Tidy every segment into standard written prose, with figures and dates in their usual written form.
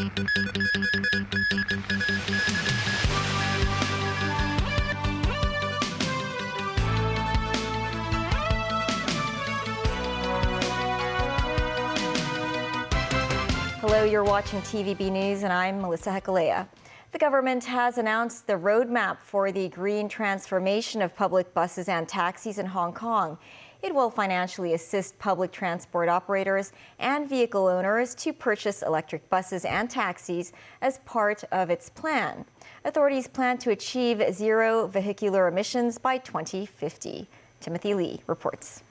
Hello, you're watching TVB News, and I'm Melissa Hekalea. The government has announced the roadmap for the green transformation of public buses and taxis in Hong Kong. It will financially assist public transport operators and vehicle owners to purchase electric buses and taxis as part of its plan. Authorities plan to achieve zero vehicular emissions by 2050. Timothy Lee reports.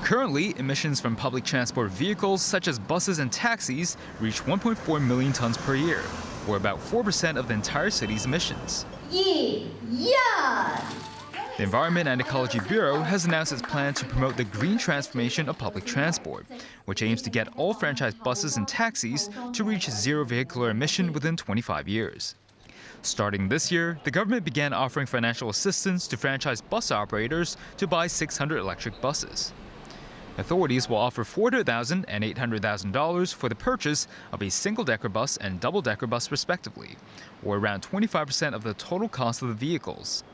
Currently, emissions from public transport vehicles such as buses and taxis reach 1.4 million tons per year, or about 4% of the entire city's emissions. The Environment and Ecology Bureau has announced its plan to promote the green transformation of public transport, which aims to get all franchised buses and taxis to reach zero vehicular emission within 25 years. Starting this year, the government began offering financial assistance to franchise bus operators to buy 600 electric buses. Authorities will offer $400,000 and $800,000 for the purchase of a single-decker bus and double-decker bus respectively, or around 25% of the total cost of the vehicles.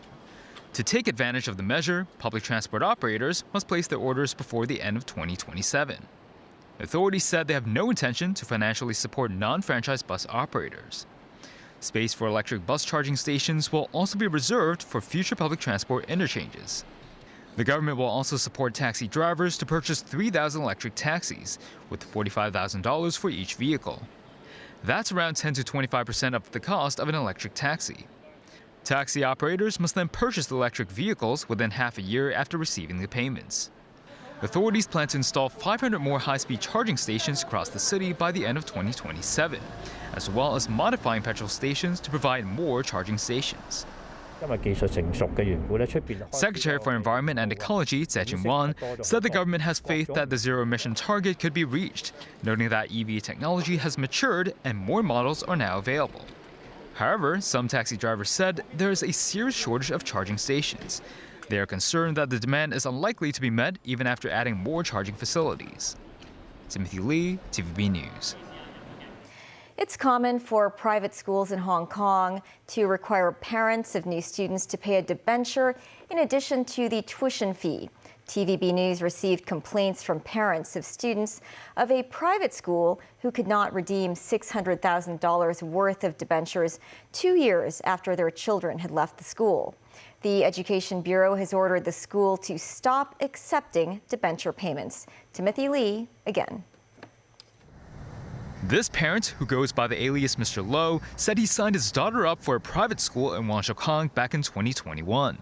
To take advantage of the measure, public transport operators must place their orders before the end of 2027. Authorities said they have no intention to financially support non-franchised bus operators. Space for electric bus charging stations will also be reserved for future public transport interchanges. The government will also support taxi drivers to purchase 3,000 electric taxis, with $45,000 for each vehicle. That's around 10 to 25% of the cost of an electric taxi. Taxi operators must then purchase the electric vehicles within half a year after receiving the payments. Authorities plan to install 500 more high-speed charging stations across the city by the end of 2027, as well as modifying petrol stations to provide more charging stations. Secretary for Environment and Ecology, Tse Chin-wan, said the government has faith that the zero-emission target could be reached, noting that EV technology has matured and more models are now available. However, some taxi drivers said there is a serious shortage of charging stations. They are concerned that the demand is unlikely to be met even after adding more charging facilities. Timothy Lee, TVB News. It's common for private schools in Hong Kong to require parents of new students to pay a debenture in addition to the tuition fee. TVB News received complaints from parents of students of a private school who could not redeem $600,000 worth of debentures 2 years after their children had left the school. The Education Bureau has ordered the school to stop accepting debenture payments. Timothy Lee, again. This parent, who goes by the alias Mr. Low, said he signed his daughter up for a private school in Wong Chuk Hang back in 2021.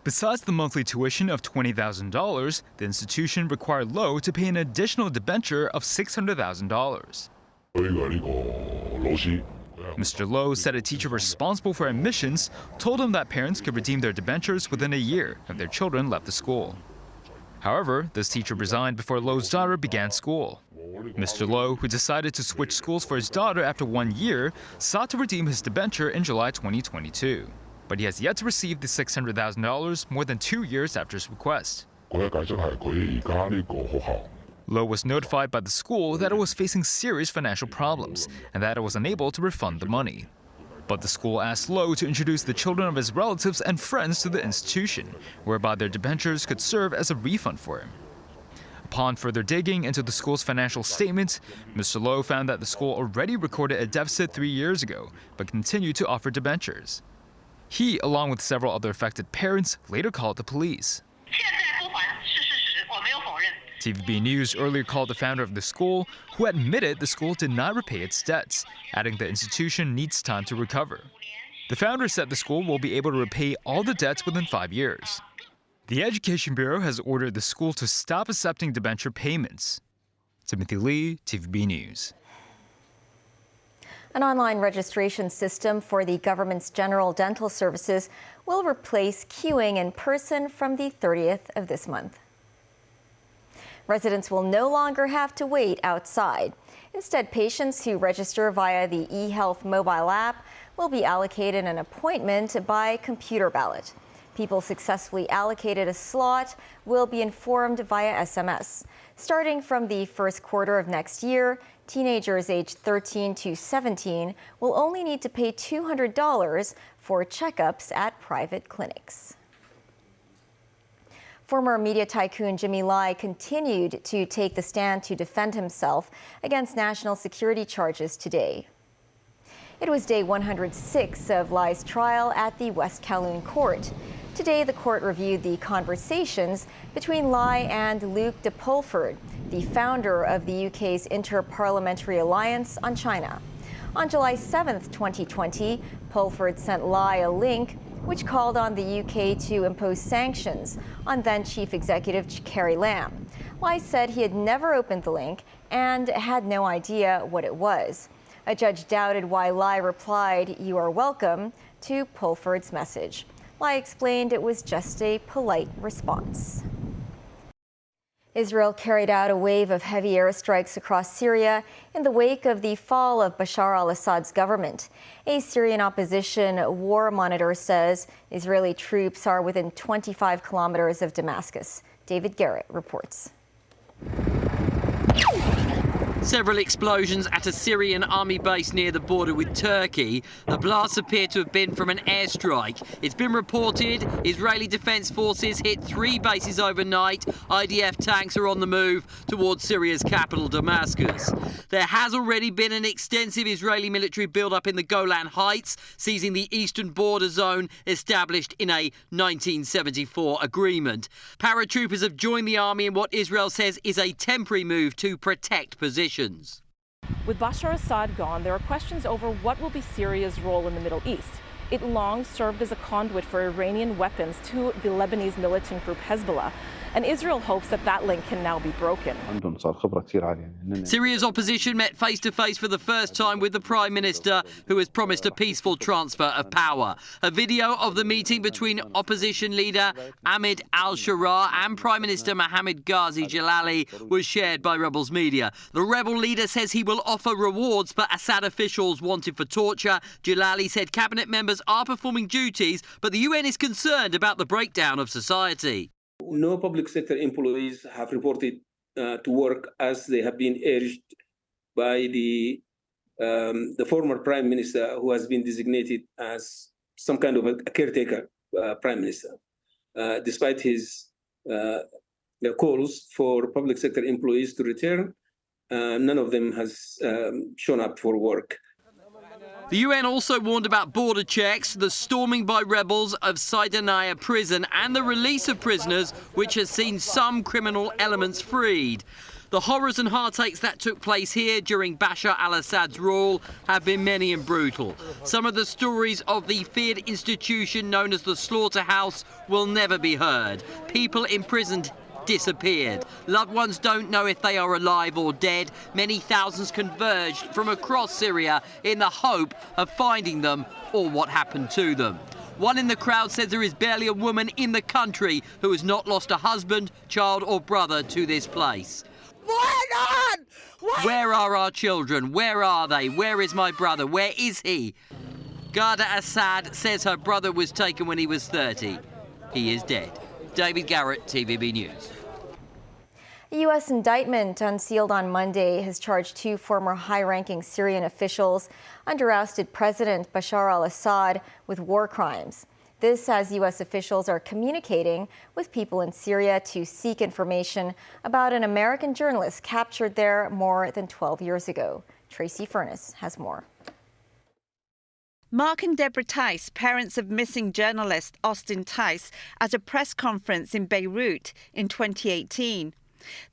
Besides the monthly tuition of $20,000, the institution required Low to pay an additional debenture of $600,000. Mr. Low said a teacher responsible for admissions told him that parents could redeem their debentures within a year if their children left the school. However, this teacher resigned before Low's daughter began school. Mr. Low, who decided to switch schools for his daughter after 1 year, sought to redeem his debenture in July 2022. But he has yet to receive the $600,000 more than 2 years after his request. Low was notified by the school that it was facing serious financial problems and that it was unable to refund the money. But the school asked Low to introduce the children of his relatives and friends to the institution, whereby their debentures could serve as a refund for him. Upon further digging into the school's financial statements, Mr. Low found that the school already recorded a deficit 3 years ago, but continued to offer debentures. He, along with several other affected parents, later called the police. TVB News earlier called the founder of the school, who admitted the school did not repay its debts, adding the institution needs time to recover. The founder said the school will be able to repay all the debts within 5 years. The Education Bureau has ordered the school to stop accepting debenture payments. Timothy Lee, TVB News. An online registration system for the government's general dental services will replace queuing in person from the 30th of this month. Residents will no longer have to wait outside. Instead, patients who register via the eHealth mobile app will be allocated an appointment by computer ballot. People successfully allocated a slot will be informed via SMS. Starting from the first quarter of next year, teenagers aged 13 to 17 will only need to pay $200 for checkups at private clinics. Former media tycoon Jimmy Lai continued to take the stand to defend himself against national security charges today. It was day 106 of Lai's trial at the West Kowloon court. Today, the court reviewed the conversations between Lai and Luke de Pulford, the founder of the UK's Inter-Parliamentary Alliance on China. On July 7, 2020, Pulford sent Lai a link which called on the UK to impose sanctions on then-Chief Executive Carrie Lam. Lai said he had never opened the link and had no idea what it was. A judge doubted why Lai replied, "You are welcome," to Pulford's message. Lai explained it was just a polite response. Israel carried out a wave of heavy airstrikes across Syria in the wake of the fall of Bashar al-Assad's government. A Syrian opposition war monitor says Israeli troops are within 25 kilometers of Damascus. David Garrett reports. Several explosions at a Syrian army base near the border with Turkey. The blasts appear to have been from an airstrike. It's been reported Israeli defense forces hit 3 bases overnight. IDF tanks are on the move towards Syria's capital, Damascus. There has already been an extensive Israeli military build-up in the Golan Heights, seizing the eastern border zone established in a 1974 agreement. Paratroopers have joined the army in what Israel says is a temporary move to protect positions. With Bashar Assad gone, there are questions over what will be Syria's role in the Middle East. It long served as a conduit for Iranian weapons to the Lebanese militant group Hezbollah, and Israel hopes that that link can now be broken. Syria's opposition met face-to-face for the first time with the Prime Minister, who has promised a peaceful transfer of power. A video of the meeting between opposition leader Ahmed al-Sharaa and Prime Minister Mohammed Ghazi Jalali was shared by rebels media. The rebel leader says he will offer rewards for Assad officials wanted for torture. Jalali said cabinet members are performing duties, but the UN is concerned about the breakdown of society. No public sector employees have reported to work as they have been urged by the former prime minister, who has been designated as some kind of a caretaker prime minister. Despite his calls for public sector employees to return, none of them has shown up for work. The UN also warned about border checks, the storming by rebels of Saidanaya prison, and the release of prisoners, which has seen some criminal elements freed. The horrors and heartaches that took place here during Bashar al-Assad's rule have been many and brutal. Some of the stories of the feared institution known as the slaughterhouse will never be heard. People imprisoned disappeared. Loved ones don't know if they are alive or dead. Many thousands converged from across Syria in the hope of finding them or what happened to them. One in the crowd says there is barely a woman in the country who has not lost a husband, child or brother to this place. Where are our children? Where are they? Where is my brother? Where is he? Ghada Assad says her brother was taken when he was 30. He is dead. David Garrett, TVB News. A U.S. indictment unsealed on Monday has charged 2 former high-ranking Syrian officials under ousted President Bashar al-Assad with war crimes. This as U.S. officials are communicating with people in Syria to seek information about an American journalist captured there more than 12 years ago. Tracy Furness has more. Mark and Deborah Tice, parents of missing journalist Austin Tice, at a press conference in Beirut in 2018.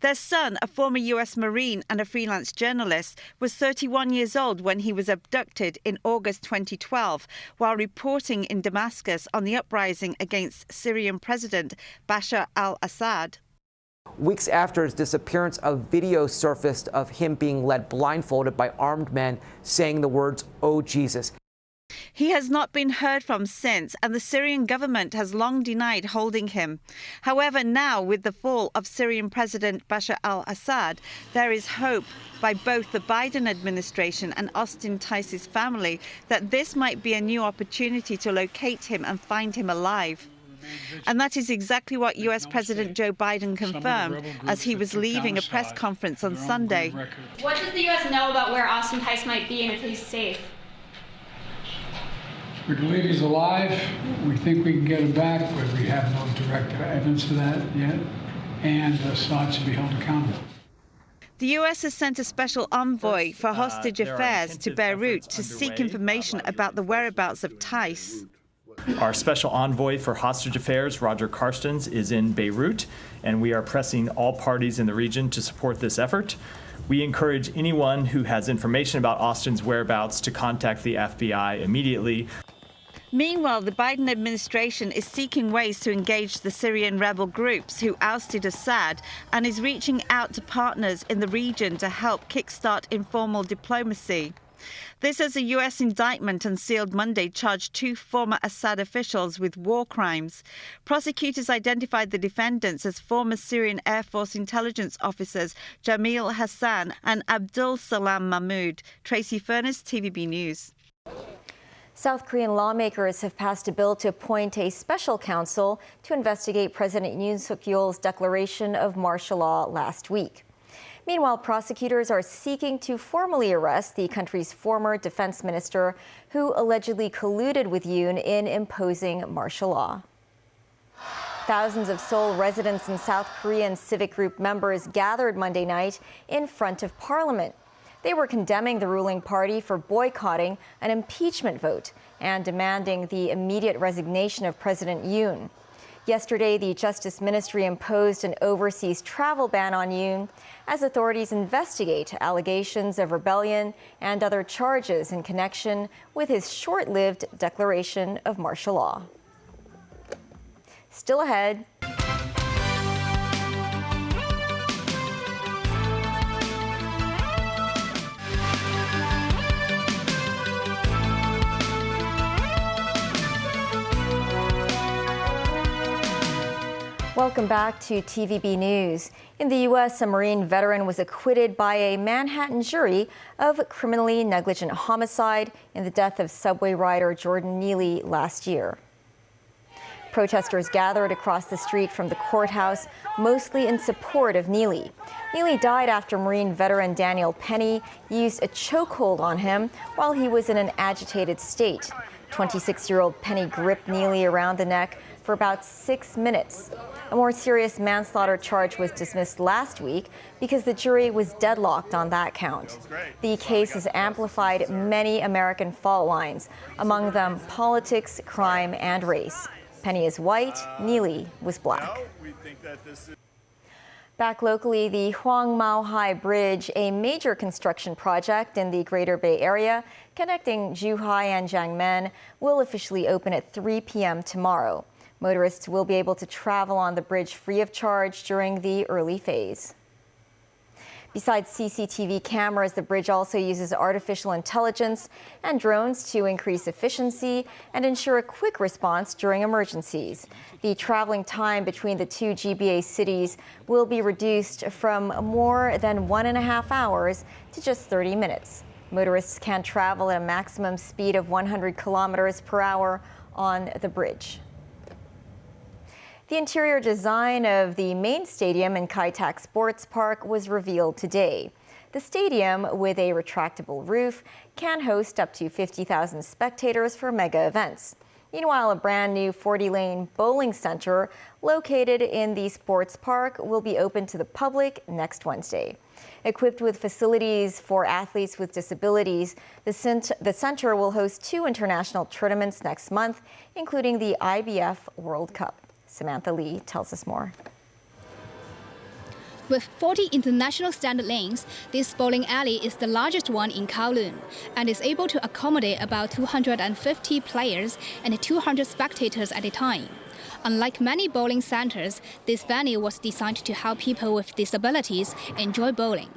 Their son, a former U.S. Marine and a freelance journalist, was 31 years old when he was abducted in August 2012 while reporting in Damascus on the uprising against Syrian President Bashar al-Assad. Weeks after his disappearance, a video surfaced of him being led blindfolded by armed men saying the words, "Oh, Jesus." He has not been heard from since, and the Syrian government has long denied holding him. However, now, with the fall of Syrian President Bashar al-Assad, there is hope by both the Biden administration and Austin Tice's family that this might be a new opportunity to locate him and find him alive. And that is exactly what US President Joe Biden confirmed as he was leaving a press conference on Sunday. What does the US know about where Austin Tice might be and if he's safe? We believe he's alive. We think we can get him back, but we have no direct evidence of that yet. And Assad should be held accountable. The US has sent a special envoy for hostage affairs to Beirut to seek information about the whereabouts of Tice. Our special envoy for hostage affairs, Roger Carstens, is in Beirut, and we are pressing all parties in the region to support this effort. We encourage anyone who has information about Austin's whereabouts to contact the FBI immediately. Meanwhile, the Biden administration is seeking ways to engage the Syrian rebel groups who ousted Assad and is reaching out to partners in the region to help kickstart informal diplomacy. This as a US indictment unsealed Monday charged 2 former Assad officials with war crimes. Prosecutors identified the defendants as former Syrian Air Force intelligence officers Jamil Hassan and Abdul Salam Mahmoud. Tracy Furness, TVB News. South Korean lawmakers have passed a bill to appoint a special counsel to investigate President Yoon Suk-yeol's declaration of martial law last week. Meanwhile, prosecutors are seeking to formally arrest the country's former defense minister, who allegedly colluded with Yoon in imposing martial law. Thousands of Seoul residents and South Korean civic group members gathered Monday night in front of Parliament. They were condemning the ruling party for boycotting an impeachment vote and demanding the immediate resignation of President Yoon. Yesterday, the Justice Ministry imposed an overseas travel ban on Yoon as authorities investigate allegations of rebellion and other charges in connection with his short-lived declaration of martial law. Still ahead. Welcome back to TVB News. In the U.S., a Marine veteran was acquitted by a Manhattan jury of criminally negligent homicide in the death of subway rider Jordan Neely last year. Protesters gathered across the street from the courthouse, mostly in support of Neely. Neely died after Marine veteran Daniel Penny used a chokehold on him while he was in an agitated state. 26-year-old Penny gripped Neely around the neck for about 6 minutes. A more serious manslaughter charge was dismissed last week because the jury was deadlocked on that count. The case has amplified many American fault lines, among them politics, crime, and race. Penny is white, Neely was black. Back locally, the Huang Mao Hai Bridge, a major construction project in the Greater Bay Area connecting Zhuhai and Jiangmen, will officially open at 3 p.m. tomorrow. Motorists will be able to travel on the bridge free of charge during the early phase. Besides CCTV cameras, the bridge also uses artificial intelligence and drones to increase efficiency and ensure a quick response during emergencies. The traveling time between the two GBA cities will be reduced from more than 1.5 hours to just 30 minutes. Motorists can travel at a maximum speed of 100 kilometers per hour on the bridge. The interior design of the main stadium in Kai Tak Sports Park was revealed today. The stadium, with a retractable roof, can host up to 50,000 spectators for mega events. Meanwhile, a brand new 40-lane bowling center located in the sports park will be open to the public next Wednesday. Equipped with facilities for athletes with disabilities, the center will host 2 international tournaments next month, including the IBF World Cup. Samantha Lee tells us more. With 40 international standard lanes, this bowling alley is the largest one in Kowloon and is able to accommodate about 250 players and 200 spectators at a time. Unlike many bowling centers, this venue was designed to help people with disabilities enjoy bowling.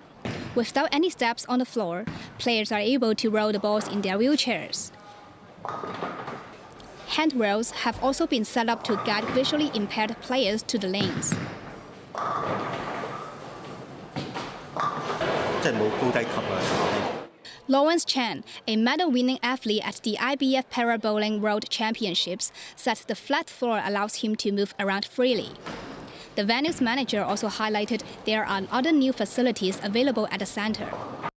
Without any steps on the floor, players are able to roll the balls in their wheelchairs. Handrails have also been set up to guide visually impaired players to the lanes. Lawrence Chan, a medal-winning athlete at the IBF Para-Bowling World Championships, said the flat floor allows him to move around freely. The venue's manager also highlighted there are other new facilities available at the center.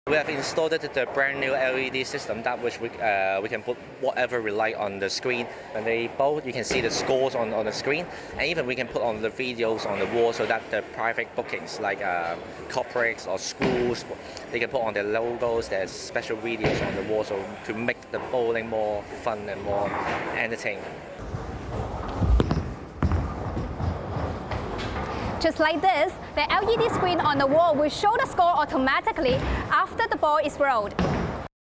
We have installed the brand new LED system that which we can put whatever we like on the screen. And they both, you can see the scores on the screen, and even we can put on the videos on the wall so that the private bookings like corporates or schools, they can put on their logos, their special videos on the wall, so to make the bowling more fun and more entertaining. Just like this, the LED screen on the wall will show the score automatically after the ball is rolled.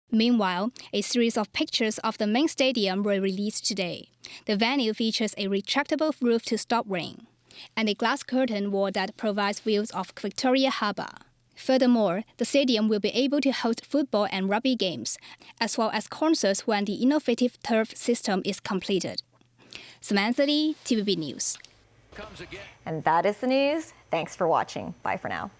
Meanwhile, a series of pictures of the main stadium were released today. The venue features a retractable roof to stop rain, and a glass curtain wall that provides views of Victoria Harbour. Furthermore, the stadium will be able to host football and rugby games, as well as concerts when the innovative turf system is completed. Samantha Lee, TVB News. And that is the news. Thanks for watching. Bye for now.